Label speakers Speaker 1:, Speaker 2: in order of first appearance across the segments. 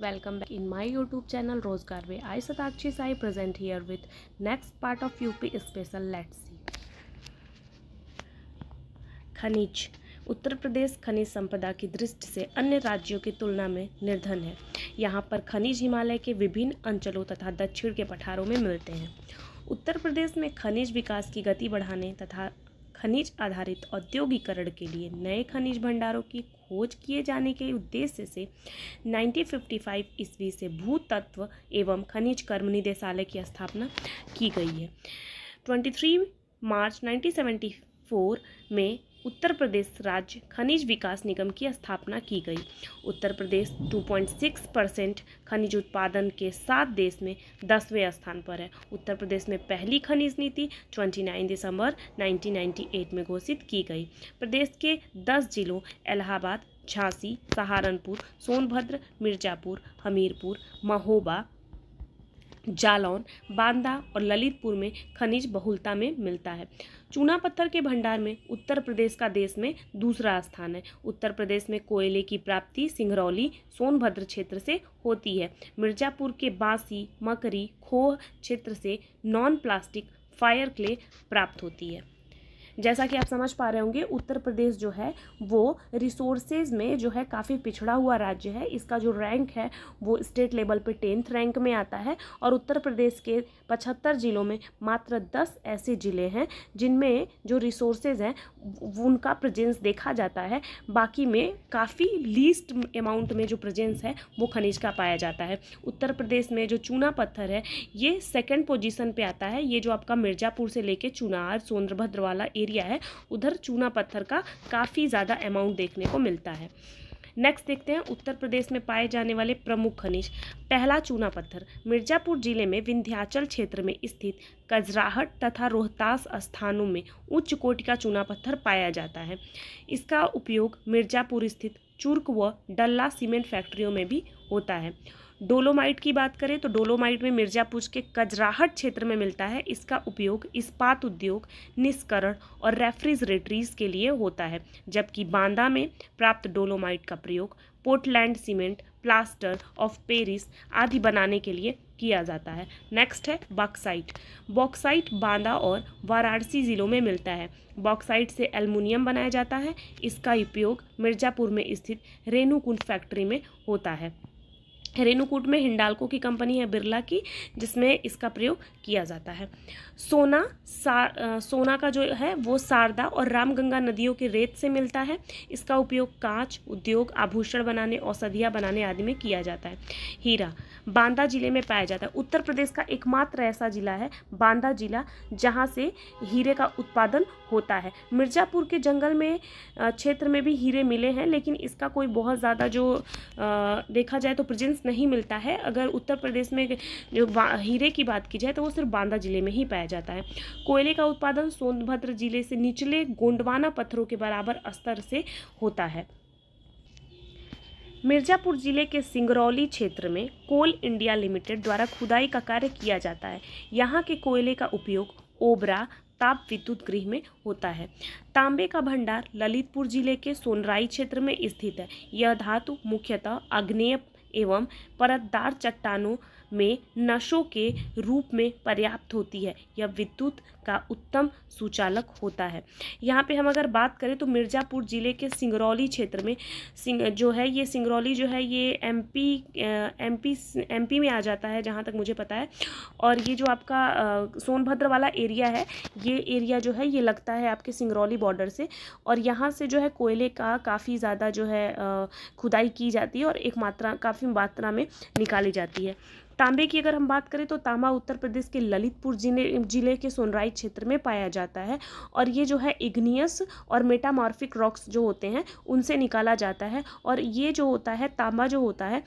Speaker 1: Welcome back in my YouTube channel Rozgar Way. I Satakshi Sai present here with next part of UP special. Let's see. खनिज। उत्तर प्रदेश खनिज संपदा की दृष्टि से अन्य राज्यों की तुलना में निर्धन है। यहाँ पर खनिज हिमालय के विभिन्न अंचलों तथा दक्षिण के पठारों में मिलते हैं। उत्तर प्रदेश में खनिज विकास की गति बढ़ाने तथा खनिज आधारित औद्योगिकरण के लिए नए खनिज भंडारों की खोज किए जाने के उद्देश्य से 1955 ईस्वी से भूतत्व एवं खनिज कर्म निदेशालय की स्थापना की गई है। 23 मार्च 1974 में उत्तर प्रदेश राज्य खनिज विकास निगम की स्थापना की गई। उत्तर प्रदेश 2.6% खनिज उत्पादन के साथ देश में 10वें स्थान पर है। उत्तर प्रदेश में पहली खनिज नीति 29 दिसंबर 1998 में घोषित की गई। प्रदेश के 10 जिलों इलाहाबाद, झांसी, सहारनपुर, सोनभद्र, मिर्जापुर, हमीरपुर, महोबा, जालौन, बांदा और ललितपुर में खनिज बहुलता में मिलता है। चूना पत्थर के भंडार में उत्तर प्रदेश का देश में दूसरा स्थान है। उत्तर प्रदेश में कोयले की प्राप्ति सिंगरौली, सोनभद्र क्षेत्र से होती है। मिर्जापुर के बांसी, मकरी, खोह क्षेत्र से नॉन प्लास्टिक फायर क्ले प्राप्त होती है। जैसा कि आप समझ पा रहे होंगे, उत्तर प्रदेश जो है वो रिसोर्सेज में जो है काफ़ी पिछड़ा हुआ राज्य है। इसका जो रैंक है वो स्टेट लेवल पे 10th रैंक में आता है और उत्तर प्रदेश के 75 जिलों में मात्र 10 ऐसे ज़िले हैं जिनमें जो रिसोर्सेज हैं उनका प्रेजेंस देखा जाता है। बाकी में काफ़ी लीस्ट अमाउंट में जो प्रेजेंस है वो खनिज का पाया जाता है। उत्तर प्रदेश में जो चूना पत्थर है ये 2nd पोजीशन पे आता है। ये जो आपका मिर्ज़ापुर से लेके चुनार, सोनभद्र वाला एरिया है उधर चूना पत्थर का काफ़ी ज़्यादा अमाउंट देखने को मिलता है। नेक्स्ट देखते हैं उत्तर प्रदेश में पाए जाने वाले प्रमुख खनिज। पहला, चूना पत्थर। मिर्जापुर जिले में विंध्याचल क्षेत्र में स्थित कजराहट तथा रोहतास स्थानों में उच्च कोटि का चूना पत्थर पाया जाता है। इसका उपयोग मिर्जापुर स्थित चुर्क व डल्ला सीमेंट फैक्ट्रियों में भी होता है। डोलोमाइट की बात करें तो डोलोमाइट में मिर्जापुर के कजराहट क्षेत्र में मिलता है। इसका उपयोग इस्पात उद्योग, निष्करण और रेफ्रिजरेटरीज के लिए होता है, जबकि बांदा में प्राप्त डोलोमाइट का प्रयोग Portland cement, plaster of Paris आदि बनाने के लिए किया जाता है। नेक्स्ट है बॉक्साइट। बॉक्साइट बांदा और वाराणसी जिलों में मिलता है। बॉक्साइट से एल्युमिनियम बनाया जाता है। इसका उपयोग मिर्जापुर में स्थित रेणुकूट फैक्ट्री में होता है। रेणुकूट में हिंडाल्को की कंपनी है बिरला की, जिसमें इसका प्रयोग किया जाता है। सोना का जो है वो शारदा और रामगंगा नदियों के रेत से मिलता है। इसका उपयोग कांच उद्योग, आभूषण बनाने, औषधियाँ बनाने आदि में किया जाता है। हीरा बांदा जिले में पाया जाता है। उत्तर प्रदेश का एकमात्र ऐसा जिला है बांदा जिला जहाँ से हीरे का उत्पादन होता है। मिर्जापुर के जंगल में क्षेत्र में भी हीरे मिले हैं, लेकिन इसका कोई बहुत ज़्यादा जो देखा जाए तो प्रेजेंस नहीं मिलता है। अगर उत्तर प्रदेश में जो हीरे की बात की जाए तो वो सिर्फ बांदा जिले में ही पाया जाता है। कोयले का उत्पादन सोनभद्र जिले से निचले गोंडवाना पत्थरों के बराबर स्तर से होता है। मिर्जापुर जिले के सिंगरौली क्षेत्र में कोल इंडिया लिमिटेड द्वारा खुदाई का कार्य किया जाता है। यहाँ के कोयले का उपयोग ओबरा ताप विद्युत गृह में होता है। तांबे का भंडार ललितपुर जिले के सोनराई क्षेत्र में स्थित है। यह धातु मुख्यतः आग्नेय एवं परतदार चट्टानों में नशों के रूप में पर्याप्त होती है। यह विद्युत का उत्तम सुचालक होता है। यहाँ पे हम अगर बात करें तो मिर्जापुर जिले के सिंगरौली क्षेत्र में सिंगरौली जो है ये एमपी में आ जाता है जहाँ तक मुझे पता है। और ये जो आपका सोनभद्र वाला एरिया है, ये एरिया जो है ये लगता है आपके सिंगरौली बॉर्डर से। और यहाँ से जो है कोयले का काफ़ी ज़्यादा जो है खुदाई की जाती है और काफ़ी मात्रा में निकाली जाती है। तांबे की अगर हम बात करें तो तांबा उत्तर प्रदेश के ललितपुर जिले के सोनराई क्षेत्र में पाया जाता है और ये जो है इग्नियस और मेटामॉर्फिक रॉक्स जो होते हैं उनसे निकाला जाता है। और ये जो होता है तांबा जो होता है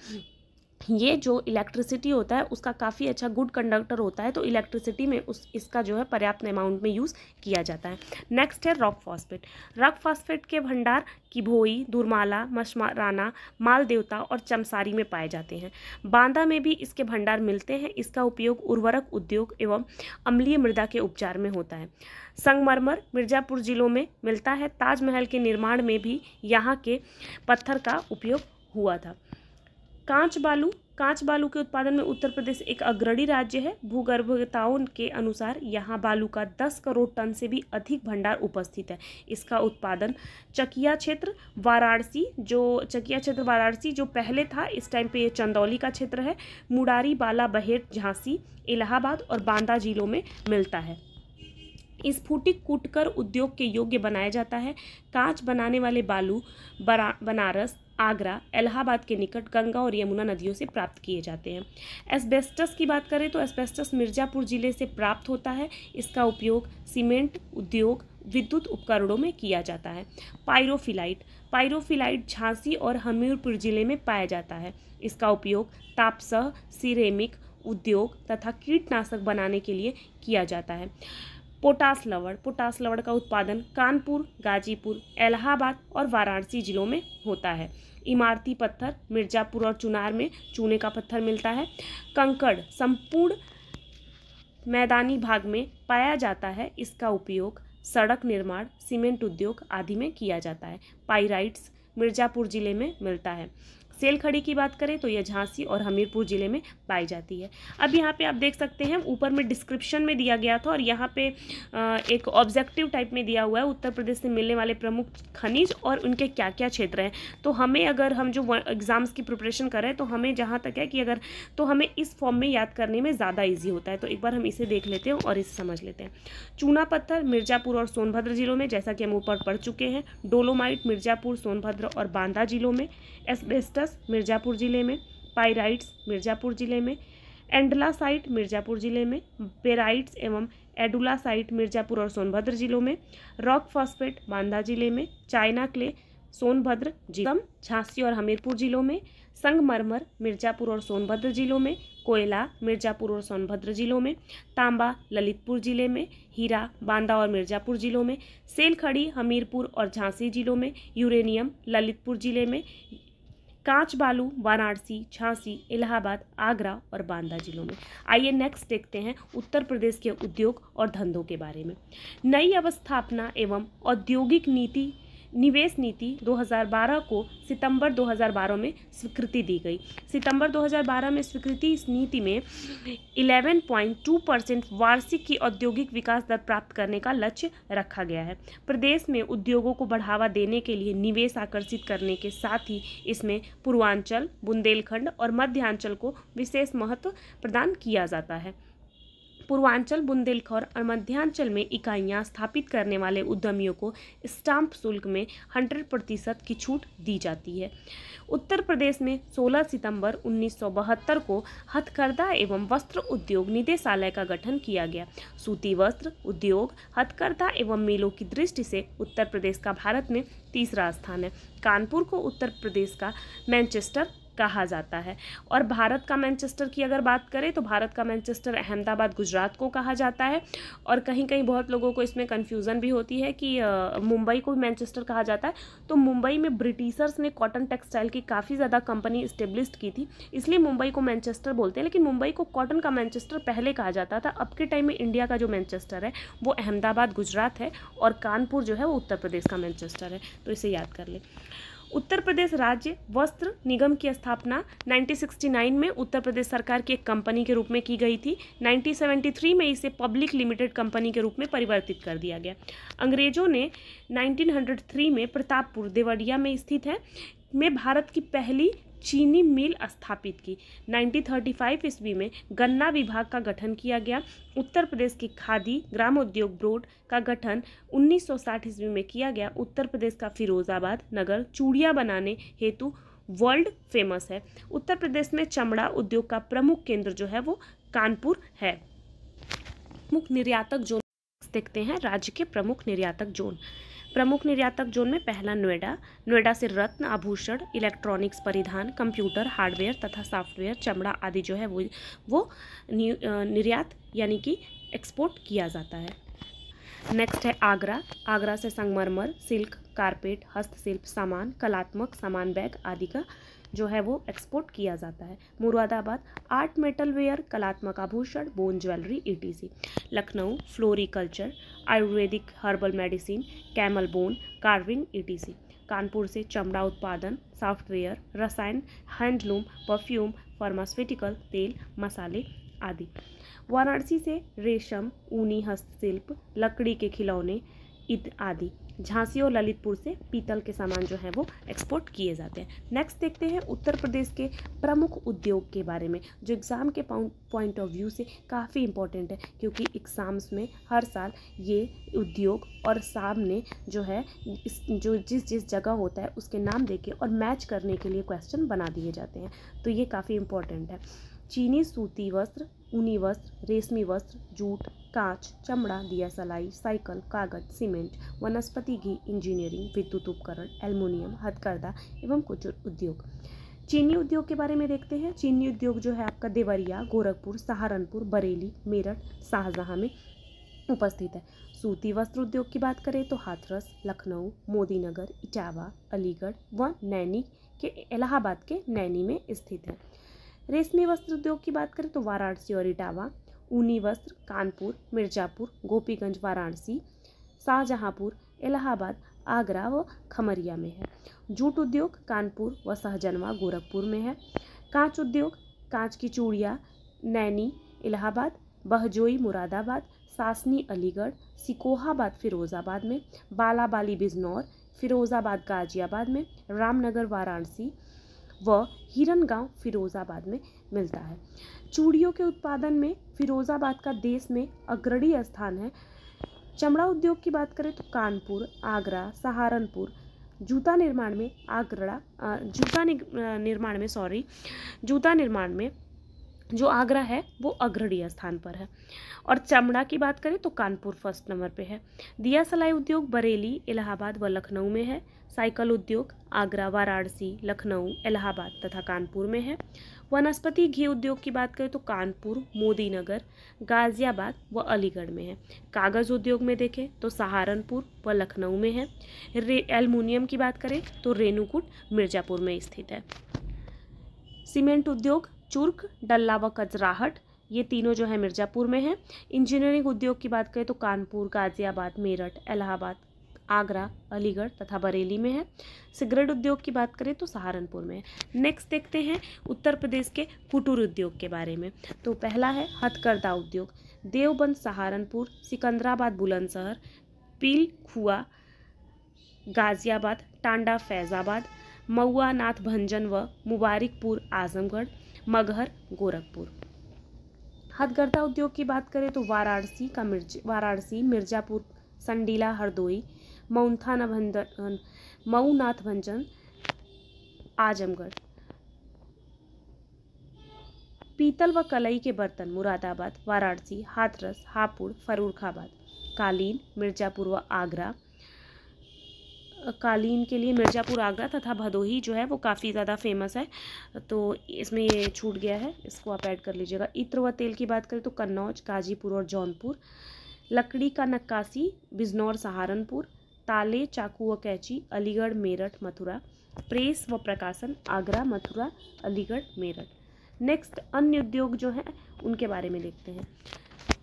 Speaker 1: ये जो इलेक्ट्रिसिटी होता है उसका काफ़ी अच्छा गुड कंडक्टर होता है, तो इलेक्ट्रिसिटी में इसका जो है पर्याप्त अमाउंट में यूज़ किया जाता है। नेक्स्ट है रॉक फॉस्फेट। रॉक फॉस्फेट के भंडार किभोई, दुर्माला, मशराना, मालदेवता और चमसारी में पाए जाते हैं। बांदा में भी इसके भंडार मिलते हैं। इसका उपयोग उर्वरक उद्योग एवं अम्लीय मृदा के उपचार में होता है। संगमरमर मिर्ज़ापुर जिलों में मिलता है। ताजमहल के निर्माण में भी यहाँ के पत्थर का उपयोग हुआ था। कांच बालू के उत्पादन में उत्तर प्रदेश एक अग्रणी राज्य है। भूगर्भताओं के अनुसार यहाँ बालू का 10 करोड़ टन से भी अधिक भंडार उपस्थित है। इसका उत्पादन चकिया क्षेत्र वाराणसी जो पहले था, इस टाइम पे ये चंदौली का क्षेत्र है, मुरारी, बाला बहेर, झांसी, इलाहाबाद और बांदा जिलों में मिलता है। स्फटिक कूटकर उद्योग के योग्य बनाया जाता है। कांच बनाने वाले बालू बनारस, आगरा, इलाहाबाद के निकट गंगा और यमुना नदियों से प्राप्त किए जाते हैं। एस्बेस्टस की बात करें तो एस्बेस्टस मिर्ज़ापुर जिले से प्राप्त होता है। इसका उपयोग सीमेंट उद्योग, विद्युत उपकरणों में किया जाता है। पायरोफिलाइट झांसी और हमीरपुर जिले में पाया जाता है। इसका उपयोग तापसह, सिरेमिक उद्योग तथा कीटनाशक बनाने के लिए किया जाता है। पोटास लवण का उत्पादन कानपुर, गाजीपुर, इलाहाबाद और वाराणसी जिलों में होता है। इमारती पत्थर मिर्ज़ापुर और चुनार में चूने का पत्थर मिलता है। कंकड़ संपूर्ण मैदानी भाग में पाया जाता है। इसका उपयोग सड़क निर्माण, सीमेंट उद्योग आदि में किया जाता है। पाइराइट्स मिर्ज़ापुर जिले में मिलता है। सेल खड़ी की बात करें तो यह झांसी और हमीरपुर जिले में पाई जाती है। अब यहाँ पे आप देख सकते हैं ऊपर में डिस्क्रिप्शन में दिया गया था और यहाँ पे एक ऑब्जेक्टिव टाइप में दिया हुआ है उत्तर प्रदेश से मिलने वाले प्रमुख खनिज और उनके क्या क्या क्षेत्र हैं। तो हमें अगर हम जो एग्ज़ाम्स की प्रिपरेशन कर रहे हैं तो हमें जहाँ तक है कि तो हमें इस फॉर्म में याद करने में ज़्यादा ईजी होता है। तो एक बार हम इसे देख लेते हैं और इसे समझ लेते हैं। चूना पत्थर मिर्ज़ापुर और सोनभद्र जिलों में, जैसा कि हम ऊपर पढ़ चुके हैं। डोलोमाइट मिर्ज़ापुर, सोनभद्र और बांदा जिलों में। एस्बेस्टस मिर्ज़ापुर जिले में। पाइराइट्स मिर्ज़ापुर जिले में। एंडलासाइट मिर्ज़ापुर जिले में। बेराइट्स एवं एडुलासाइट मिर्ज़ापुर और सोनभद्र जिलों में। रॉक फॉस्फेट बांदा जिले में। चाइना क्ले सोनभद्र जिला, झांसी और हमीरपुर जिलों में। संगमरमर मिर्ज़ापुर और सोनभद्र जिलों में। कोयला मिर्ज़ापुर और सोनभद्र जिलों में। तांबा ललितपुर जिले में। हीरा बांदा और मिर्ज़ापुर जिलों में। सेल खड़ी हमीरपुर और झांसी जिलों में। यूरेनियम ललितपुर जिले में। कांच बालू वाराणसी, झांसी, इलाहाबाद, आगरा और बांदा जिलों में। आइए नेक्स्ट देखते हैं उत्तर प्रदेश के उद्योग और धंधों के बारे में। नई अवस्थापना एवं औद्योगिक निवेश नीति 2012 को सितंबर 2012 में स्वीकृति दी गई। सितंबर 2012 में स्वीकृति इस नीति में 11.2% वार्षिक की औद्योगिक विकास दर प्राप्त करने का लक्ष्य रखा गया है। प्रदेश में उद्योगों को बढ़ावा देने के लिए निवेश आकर्षित करने के साथ ही इसमें पूर्वांचल, बुंदेलखंड और मध्यांचल को विशेष महत्व प्रदान किया जाता है। पूर्वांचल, बुंदेलखंड और मध्यांचल में इकाइयां स्थापित करने वाले उद्यमियों को स्टाम्प शुल्क में 100% की छूट दी जाती है। उत्तर प्रदेश में 16 सितंबर 1972 को हथकरघा एवं वस्त्र उद्योग निदेशालय का गठन किया गया। सूती वस्त्र उद्योग, हथकरघा एवं मिलों की दृष्टि से उत्तर प्रदेश का भारत में तीसरा स्थान है। कानपुर को उत्तर प्रदेश का मैनचेस्टर कहा जाता है। और भारत का मैनचेस्टर की अगर बात करें तो भारत का मैनचेस्टर अहमदाबाद गुजरात को कहा जाता है। और कहीं कहीं बहुत लोगों को इसमें कन्फ्यूज़न भी होती है कि मुंबई को भी मैनचेस्टर कहा जाता है। तो मुंबई में ब्रिटिशर्स ने कॉटन टेक्सटाइल की काफ़ी ज़्यादा कंपनी इस्टेब्लिश की थी, इसलिए मुंबई को मैनचेस्टर बोलते हैं। लेकिन मुंबई को कॉटन का मैनचेस्टर पहले कहा जाता था। अब के टाइम में इंडिया का जो मैनचेस्टर है वो अहमदाबाद गुजरात है और कानपुर जो है वो उत्तर प्रदेश का मैनचेस्टर है। तो इसे याद कर लें। उत्तर प्रदेश राज्य वस्त्र निगम की स्थापना 1969 में उत्तर प्रदेश सरकार की एक कंपनी के रूप में की गई थी। 1973 में इसे पब्लिक लिमिटेड कंपनी के रूप में परिवर्तित कर दिया गया। अंग्रेजों ने 1903 में प्रतापपुर देवरिया में स्थित है में भारत की पहली चीनी मिल स्थापित की। 1935 ईस्वी में गन्ना विभाग का गठन किया गया। उत्तर प्रदेश की खादी ग्रामोद्योग बोर्ड का गठन 1960 ईस्वी में किया गया। उत्तर प्रदेश का फिरोजाबाद नगर चूड़ियाँ बनाने हेतु वर्ल्ड फेमस है। उत्तर प्रदेश में चमड़ा उद्योग का प्रमुख केंद्र जो है वो कानपुर है। प्रमुख निर्यातक जोन देखते हैं। राज्य के प्रमुख निर्यातक जोन प्रमुख निर्यातक जोन में पहला नोएडा। नोएडा से रत्न, आभूषण, इलेक्ट्रॉनिक्स, परिधान, कंप्यूटर, हार्डवेयर तथा सॉफ्टवेयर, चमड़ा आदि जो है वो निर्यात यानी कि एक्सपोर्ट किया जाता है। नेक्स्ट है आगरा। आगरा से संगमरमर, सिल्क, कारपेट, हस्तशिल्प सामान, कलात्मक सामान, बैग आदि का जो है वो एक्सपोर्ट किया जाता है। मुरादाबाद आर्ट, मेटल वेयर, कलात्मक आभूषण, bone jewellery etc। Lucknow floriculture, Ayurvedic herbal medicine, camel bone, carving etc। Kanpur से चमड़ा उत्पादन, सॉफ्टवेयर, रसायन, हैंडलूम, परफ्यूम, फार्मास्यूटिकल, तेल, मसाले आदि। वाराणसी से रेशम, ऊनी हस्तशिल्प, लकड़ी के खिलौने आदि। झांसी और ललितपुर से पीतल के सामान जो है वो एक्सपोर्ट किए जाते हैं। नेक्स्ट देखते हैं उत्तर प्रदेश के प्रमुख उद्योग के बारे में, जो एग्ज़ाम के पॉइंट ऑफ व्यू से काफ़ी इंपॉर्टेंट है, क्योंकि एग्ज़ाम्स में हर साल ये उद्योग और सामने जो है जिस जगह होता है उसके नाम देके और मैच करने के लिए क्वेश्चन बना दिए जाते हैं, तो ये काफ़ी इंपॉर्टेंट है। चीनी सूती वस्त्र, ऊनी वस्त्र, रेशमी वस्त्र, जूट, कांच, चमड़ा, दिया सलाई, साइकिल, कागज, सीमेंट, वनस्पति घी, इंजीनियरिंग, विद्युत उपकरण, एल्युमिनियम, हथकरघा एवं कुछ उद्योग। चीनी उद्योग के बारे में देखते हैं। चीनी उद्योग जो है आपका देवरिया, गोरखपुर, सहारनपुर, बरेली, मेरठ, शाहजहां में उपस्थित है। सूती वस्त्र उद्योग की बात करें तो हाथरस, लखनऊ, मोदीनगर, इटावा, अलीगढ़ व नैनी के इलाहाबाद के नैनी में स्थित है। रेशमी वस्त्र उद्योग की बात करें तो वाराणसी और इटावा। ऊनी वस्त्र कानपुर, मिर्जापुर, गोपीगंज, वाराणसी, शाहजहांपुर, इलाहाबाद, आगरा व खमरिया में है। जूट उद्योग कानपुर व सहजनवा, गोरखपुर में है। कांच उद्योग कांच की चूड़ियाँ नैनी, इलाहाबाद, बहजोई, मुरादाबाद, सासनी, अलीगढ़, सिकोहाबाद, फिरोजाबाद में, बालाबाली, बिजनौर, फिरोजाबाद, गाजियाबाद में, रामनगर, वाराणसी व हिरनगांव, फिरोजाबाद में मिलता है। चूड़ियों के उत्पादन में फिरोजाबाद का देश में अग्रणी स्थान है। चमड़ा उद्योग की बात करें तो कानपुर, आगरा, सहारनपुर। जूता निर्माण में जो आगरा है वो अग्रणी स्थान पर है। और चमड़ा की बात करें तो कानपुर फर्स्ट नंबर पे है। दिया सलाई उद्योग बरेली, इलाहाबाद व लखनऊ में है। साइकिल उद्योग आगरा, वाराणसी, लखनऊ, इलाहाबाद तथा कानपुर में है। वनस्पति घी उद्योग की बात करें तो कानपुर, मोदीनगर, गाजियाबाद व अलीगढ़ में है। कागज़ उद्योग में देखें तो सहारनपुर व लखनऊ में है। एल्युमिनियम की बात करें तो रेणुकूट, मिर्जापुर में स्थित है। सीमेंट उद्योग चुर्क, डल्ला व कजराहट, ये तीनों जो है मिर्जापुर में है। इंजीनियरिंग उद्योग की बात करें तो कानपुर, गाजियाबाद, मेरठ, इलाहाबाद, आगरा, अलीगढ़ तथा बरेली में है। सिगरेट उद्योग की बात करें तो सहारनपुर में है। नेक्स्ट देखते हैं उत्तर प्रदेश के कुटीर उद्योग के बारे में। तो पहला है हथकरघा उद्योग। देवबंद, सहारनपुर, सिकंदराबाद, बुलंदशहर, पीलखुआ, गाजियाबाद, टांडा, फैजाबाद, मऊआ, नाथभंजन व मुबारिकपुर, आजमगढ़, मगहर, गोरखपुर। हथकरघा उद्योग की बात करें तो वाराणसी, मिर्जापुर, संडीला, हरदोई, मऊ, नाथभंजन, आजमगढ़। पीतल व कलई के बर्तन मुरादाबाद, वाराणसी, हाथरस, हापुड़, फर्रुखाबाद। कालीन मिर्जापुर व आगरा। कालीन के लिए मिर्जापुर, आगरा तथा भदोही जो है वो काफ़ी ज़्यादा फेमस है, तो इसमें ये छूट गया है, इसको आप ऐड कर लीजिएगा। इत्र व तेल की बात करें तो कन्नौज, गाजीपुर और जौनपुर। लकड़ी का नक्काशी बिजनौर, सहारनपुर। ताले, चाकू व कैंची अलीगढ़, मेरठ, मथुरा। प्रेस व प्रकाशन आगरा, मथुरा, अलीगढ़, मेरठ। नेक्स्ट अन्य उद्योग जो हैं उनके बारे में देखते हैं।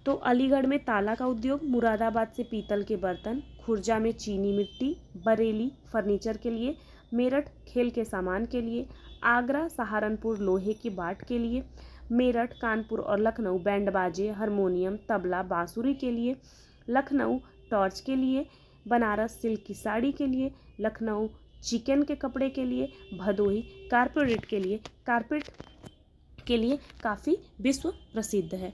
Speaker 1: तो अलीगढ़ में ताला का उद्योग, मुरादाबाद से पीतल के बर्तन, खुर्जा में चीनी मिट्टी, बरेली फर्नीचर के लिए, मेरठ खेल के सामान के लिए, आगरा, सहारनपुर लोहे की बाट के लिए, मेरठ, कानपुर और लखनऊ बैंड बाजे, हारमोनियम, तबला, बांसुरी के लिए, लखनऊ टॉर्च के लिए, बनारस सिल्क की साड़ी के लिए, लखनऊ चिकन के कपड़े के लिए, भदोही कारपेट के लिए काफ़ी विश्व प्रसिद्ध है।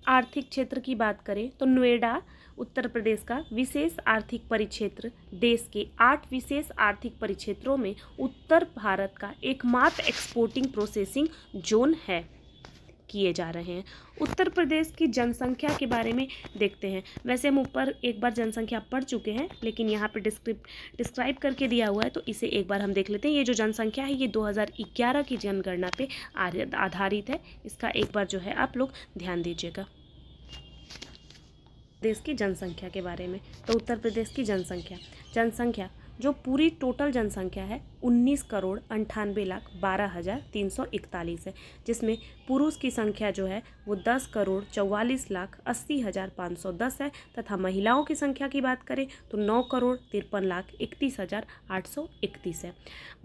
Speaker 1: आर्थिक क्षेत्र की बात करें तो नोएडा उत्तर प्रदेश का विशेष आर्थिक परिक्षेत्र, देश के 8 विशेष आर्थिक परिक्षेत्रों में उत्तर भारत का एकमात्र एक्सपोर्टिंग प्रोसेसिंग जोन है। किए जा रहे हैं। उत्तर प्रदेश की जनसंख्या के बारे में देखते हैं। वैसे हम ऊपर एक बार जनसंख्या पढ़ चुके हैं, लेकिन यहाँ पे डिस्क्राइब करके दिया हुआ है, तो इसे एक बार हम देख लेते हैं। ये जो जनसंख्या है ये 2011 की जनगणना पे आधारित है। इसका एक बार जो है आप लोग ध्यान दीजिएगा। देश की जनसंख्या के बारे में, तो उत्तर प्रदेश की जनसंख्या जो पूरी टोटल जनसंख्या है 19,98,12,341 है, जिसमें पुरुष की संख्या जो है वो 10,44,80,510 है तथा महिलाओं की संख्या की बात करें तो 9,53,31,831 है।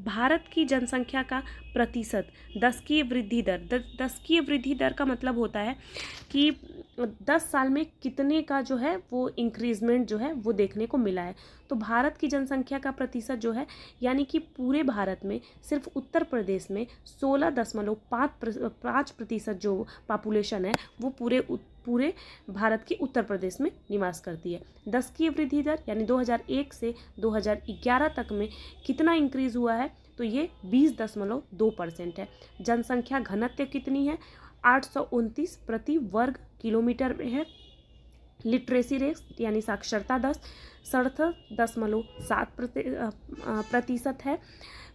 Speaker 1: भारत की जनसंख्या का प्रतिशत दशकीय वृद्धि दर, दशकीय वृद्धि दर का मतलब होता है कि 10 साल में कितने का जो है वो इंक्रीजमेंट जो है वो देखने को मिला है। तो भारत की जनसंख्या का प्रतिशत जो है, यानी कि पूरे भारत में सिर्फ उत्तर प्रदेश में 16.5% जो पॉपुलेशन है वो पूरे भारत के उत्तर प्रदेश में निवास करती है। दशकीय वृद्धि दर यानी 2001 से 2011 तक में कितना इंक्रीज हुआ है, तो ये 20.2% है। जनसंख्या घनत्व कितनी है, 829 प्रति वर्ग किलोमीटर में है। लिटरेसी रेट यानी साक्षरता दर 67.7% है।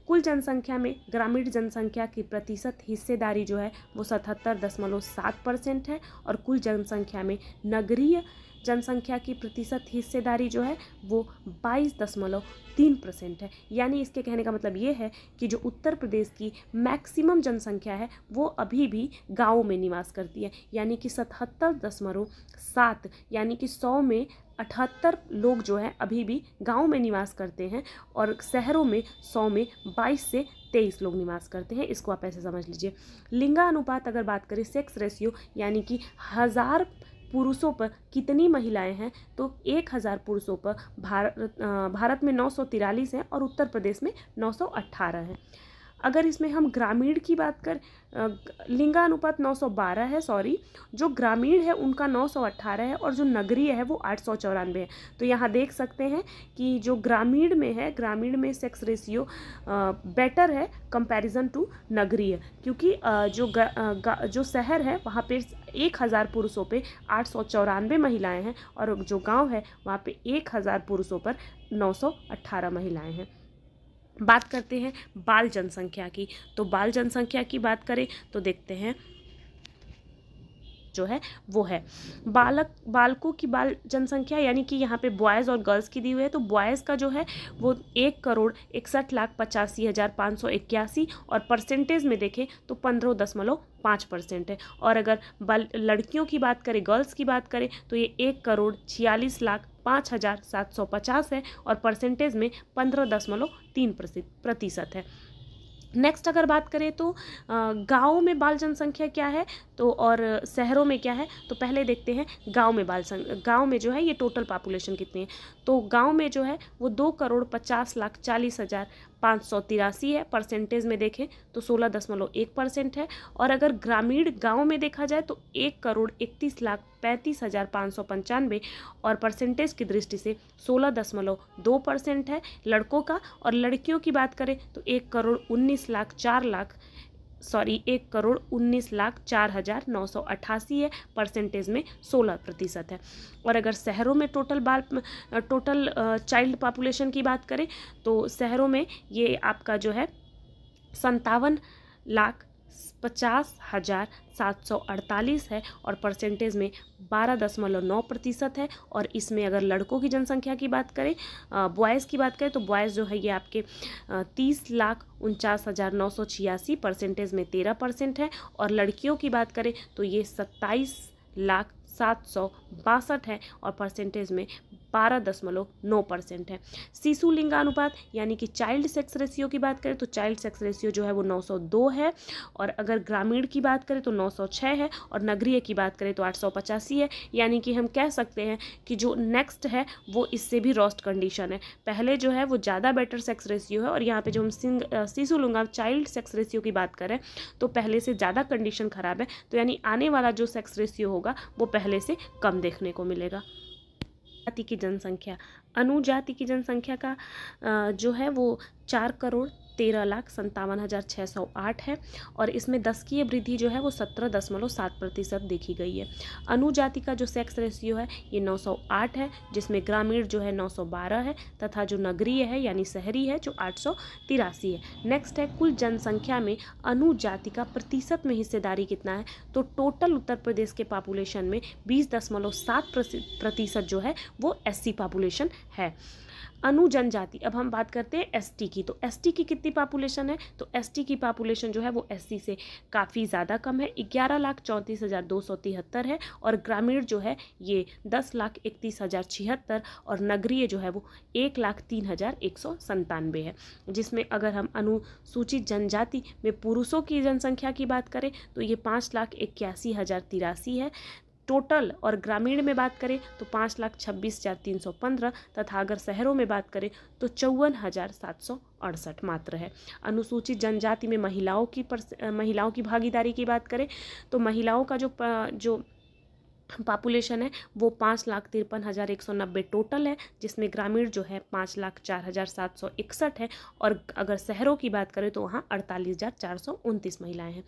Speaker 1: कुल जनसंख्या में ग्रामीण जनसंख्या की प्रतिशत हिस्सेदारी जो है वो 77.7% है और कुल जनसंख्या में नगरीय जनसंख्या की प्रतिशत हिस्सेदारी जो है वो 22.3% है। यानी इसके कहने का मतलब ये है कि जो उत्तर प्रदेश की मैक्सिमम जनसंख्या है वो अभी भी गाँव में निवास करती है, यानी कि 77.7 यानी कि 100 में 78 लोग जो हैं अभी भी गांव में निवास करते हैं और शहरों में 100 में 22 से 23 लोग निवास करते हैं। इसको आप ऐसे समझ लीजिए। लिंगानुपात अगर बात करें, सेक्स रेशियो यानी कि 1000 पुरुषों पर कितनी महिलाएं हैं, तो 1000 पुरुषों पर भारत में 943 हैं और उत्तर प्रदेश में 918 हैं। अगर इसमें हम ग्रामीण की बात करें, लिंगानुपात 912 है, जो ग्रामीण है उनका 918 है और जो नगरीय है वो 894 है। तो यहाँ देख सकते हैं कि जो ग्रामीण में सेक्स रेशियो बेटर है कंपैरिजन टू नगरीय, क्योंकि जो शहर है वहाँ पे 1000 पुरुषों पे 894 महिलाएं हैं और जो गांव है वहाँ पे 1000 पुरुषों पर 918 महिलाएं हैं। बात करते हैं बाल जनसंख्या की, तो बाल जनसंख्या की बात करें तो देखते हैं जो है वो है बालकों की बाल जनसंख्या, यानी कि यहाँ पे बॉयज़ और गर्ल्स की दी हुई है। तो बॉयज़ का जो है वो 1,61,85,581 और परसेंटेज में देखें तो 15.5% है। और अगर लड़कियों की बात करें, गर्ल्स की बात करें तो ये 1,46,05,750 है और परसेंटेज में 15.3% है। नेक्स्ट अगर बात करें तो गाँव में बाल जनसंख्या क्या है तो और शहरों में क्या है, तो पहले देखते हैं गाँव में जो है ये टोटल पॉपुलेशन कितनी है। तो गाँव में जो है वो 2,50,40,583 है, परसेंटेज में देखें तो 16.1% है। और अगर ग्रामीण गाँव में देखा जाए तो 1,31,35,595 और परसेंटेज की दृष्टि से 16.2% है लड़कों का। और लड़कियों की बात करें तो 1,19,04,988 है, परसेंटेज में 16% है। और अगर शहरों में टोटल चाइल्ड पॉपुलेशन की बात करें तो शहरों में ये आपका जो है 57,50,748 है और परसेंटेज में 12.9% है। और इसमें अगर लड़कों की जनसंख्या की बात करें, बॉयज़ की बात करें तो बॉयज़ जो है ये आपके 30,49,986, परसेंटेज में 13% है। और लड़कियों की बात करें तो ये 27,07,62 है और परसेंटेज में 12.9% है। शिशु लिंगानुपात यानी कि चाइल्ड सेक्स रेशियो की बात करें तो चाइल्ड सेक्स रेशियो जो है वो 902 है। और अगर ग्रामीण की बात करें तो 906 है और नगरीय की बात करें तो 885 है। यानी कि हम कह सकते हैं कि जो नेक्स्ट है वो इससे भी रोस्ट कंडीशन है। पहले जो है वो ज़्यादा बेटर सेक्स रेशियो है और यहाँ पे जो हम शिशु लिंगानुपात चाइल्ड सेक्स रेशियो की बात करें तो पहले से ज़्यादा कंडीशन ख़राब है। तो यानी आने वाला जो सेक्स रेशियो होगा वो पहले से कम देखने को मिलेगा। जाति की जनसंख्या, अनुजाति की जनसंख्या का जो है वो 4,43,00,000 13,57,608 है और इसमें 10 की वृद्धि जो है वो 17.7% देखी गई है। अनुजाति का जो सेक्स रेशियो है ये 908 है, जिसमें ग्रामीण जो है 912 है तथा जो नगरीय है यानी शहरी है जो 883 है। नेक्स्ट है कुल जनसंख्या में अनुजाति का प्रतिशत में हिस्सेदारी कितना है, तो टोटल उत्तर प्रदेश के पॉपुलेशन में 20.7% जो है वो एससी पॉपुलेशन है। अनु जनजाति, अब हम बात करते हैं एसटी की, तो एसटी की कितनी पॉपुलेशन है, तो एसटी की पॉपुलेशन जो है वो एससी से काफ़ी ज़्यादा कम है, 11,34,273 है और ग्रामीण जो है ये 10,31,076 और नगरीय जो है वो 1,03,197 है। जिसमें अगर हम अनुसूचित जनजाति में पुरुषों की जनसंख्या की बात करें तो ये 5,81,083 है टोटल, और ग्रामीण में बात करें तो 5,26,315 तथा अगर शहरों में बात करें तो 54,768 मात्र है। अनुसूचित जनजाति में महिलाओं की भागीदारी की बात करें तो महिलाओं का जो पॉपुलेशन है वो 5,53,190 टोटल है, जिसमें ग्रामीण जो है 5,04,761 है और अगर शहरों की बात करें तो वहाँ 48,429 महिलाएं हैं।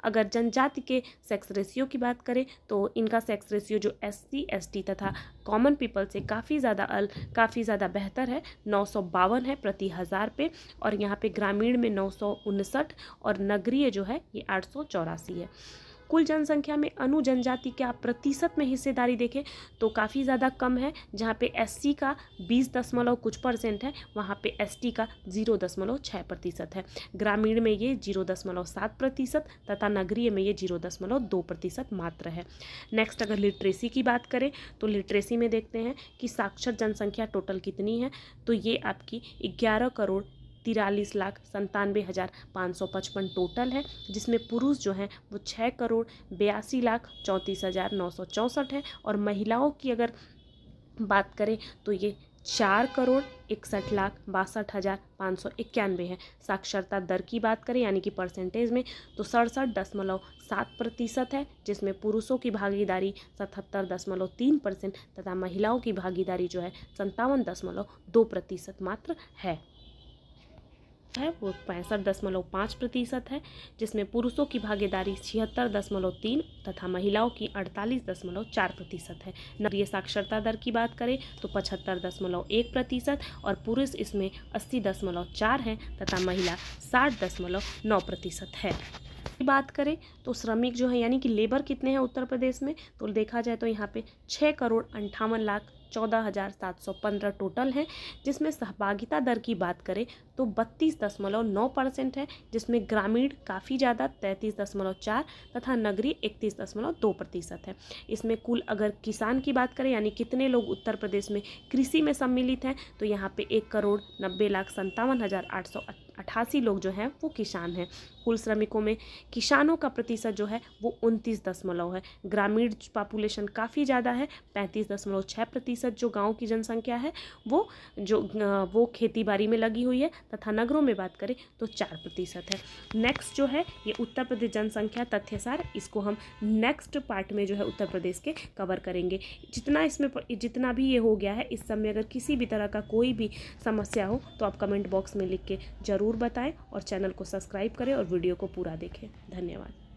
Speaker 1: अगर जनजाति के सेक्स रेशियो की बात करें तो इनका सेक्स रेशियो जो SC ST तथा कॉमन पीपल से काफ़ी ज़्यादा बेहतर है, 952 है प्रति 1000 पे, और यहाँ पे ग्रामीण में 959 और नगरीय जो है ये 884 है। कुल जनसंख्या में अनु जनजाति के आप प्रतिशत में हिस्सेदारी देखें तो काफ़ी ज़्यादा कम है, जहाँ पे SC का 20% है, वहाँ पे ST का 0.6% है, ग्रामीण में ये 0.7% तथा नगरीय में ये 0.2% मात्र है। नेक्स्ट अगर लिटरेसी की बात करें तो लिटरेसी में देखते हैं कि साक्षर जनसंख्या टोटल कितनी है, तो ये आपकी 11,43,97,555 टोटल है, जिसमेम पुरुष जो हैं वो 6,82,34,964 है और महिलाओं की अगर बात करें तो ये 4,61,62,591 है। साक्षरता दर की बात करें यानी कि परसेंटेज में तो 67.7% है, जिसमें पुरुषों की भागीदारी 77.3% तथा महिलाओं की भागीदारी जो है 57.2% मात्र है वो 65.5% है, जिसमें पुरुषों की भागीदारी 76.3 तथा महिलाओं की 48.4% है। नगरीय साक्षरता दर की बात करें तो 75.1% और पुरुष इसमें 80.4 है तथा महिला 60.9% है। बात करें तो श्रमिक जो है यानी कि लेबर कितने हैं उत्तर प्रदेश में, तो देखा जाए तो यहाँ पे 6,58,14,715 टोटल है, जिसमें सहभागिता दर की बात करें तो 32.9% है, जिसमें ग्रामीण काफ़ी ज़्यादा 33.4 तथा नगरीय 31.2% है। इसमें कुल अगर किसान की बात करें यानी कितने लोग उत्तर प्रदेश में कृषि में सम्मिलित हैं तो यहाँ पे 1,90,57,888 लोग जो हैं वो किसान हैं। कुल श्रमिकों में किसानों का प्रतिशत जो है वो 29 है। ग्रामीण पॉपुलेशन काफ़ी ज़्यादा है, 35.6% जो गांव की जनसंख्या है वो खेती बाड़ी में लगी हुई है तथा नगरों में बात करें तो 4% है। नेक्स्ट जो है ये उत्तर प्रदेश जनसंख्या तथ्यसार, इसको हम नेक्स्ट पार्ट में जो है उत्तर प्रदेश के कवर करेंगे। जितना भी ये हो गया है, इस समय अगर किसी भी तरह का कोई भी समस्या हो तो आप कमेंट बॉक्स में लिख के ज़रूर बताएं और चैनल को सब्सक्राइब करें और वीडियो को पूरा देखें। धन्यवाद।